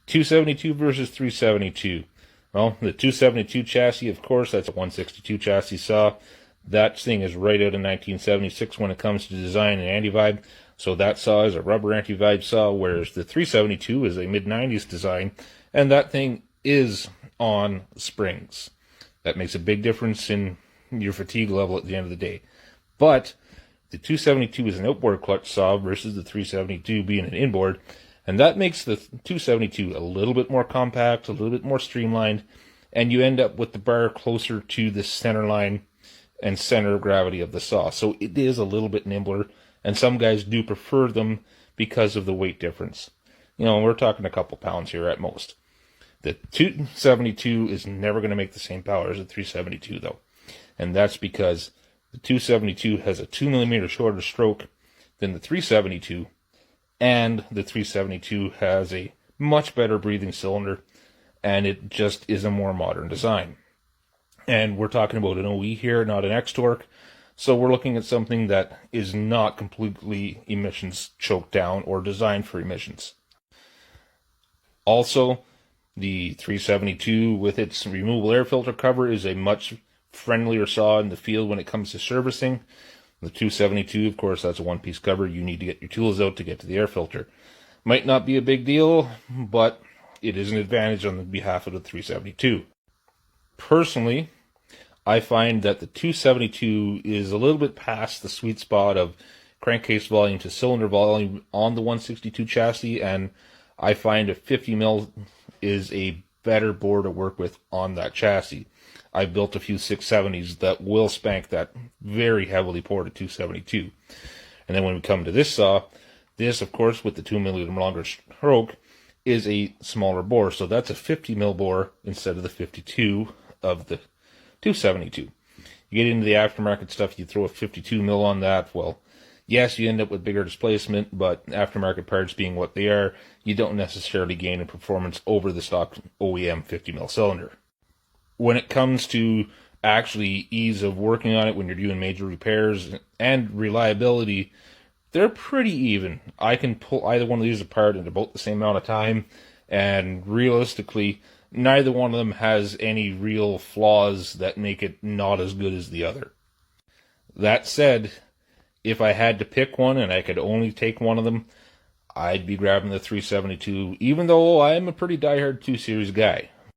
272 versus 372. Well, the 272 chassis, of course, that's a 162 chassis saw. That thing is right out of 1976 when it comes to design and anti-vibe. So that saw is a rubber anti-vibe saw, whereas the 372 is a mid-90s design, and that thing is on springs. That makes a big difference in your fatigue level at the end of the day. But the 272 is an outboard clutch saw versus the 372 being an inboard, and that makes the 272 a little bit more compact, a little bit more streamlined, and you end up with the bar closer to the center line and center of gravity of the saw. So it is a little bit nimbler, and some guys do prefer them because of the weight difference. You know, we're talking a couple pounds here at most. The 272 is never going to make the same power as the 372, though. And that's because the 272 has a 2 millimeter shorter stroke than the 372, and the 372 has a much better breathing cylinder, and it just is a more modern design. And we're talking about an OE here, not an X-Torque, so we're looking at something that is not completely emissions choked down or designed for emissions. Also, the 372 with its removable air filter cover is a much friendlier saw in the field when it comes to servicing. The 272, of course, that's a one-piece cover. You need to get your tools out to get to the air filter. Might not be a big deal, but it is an advantage on the behalf of the 372. Personally, I find that the 272 is a little bit past the sweet spot of crankcase volume to cylinder volume on the 162 chassis, and I find a 50 mil is a better bore to work with on that chassis. I've built a few 670s that will spank that very heavily ported 272. And then when we come to this saw, this, of course, with the 2 millimeter longer stroke, is a smaller bore. So that's a 50 mil bore instead of the 52 of the 272. You get into the aftermarket stuff, you throw a 52 mil on that, well, yes, you end up with bigger displacement, but aftermarket parts being what they are, you don't necessarily gain in performance over the stock OEM 50 mil cylinder. When it comes to actually ease of working on it when you're doing major repairs and reliability, they're pretty even. I can pull either one of these apart in about the same amount of time, and realistically, neither one of them has any real flaws that make it not as good as the other. That said, if I had to pick one and I could only take one of them, I'd be grabbing the 372, even though I'm a pretty diehard 2 Series guy.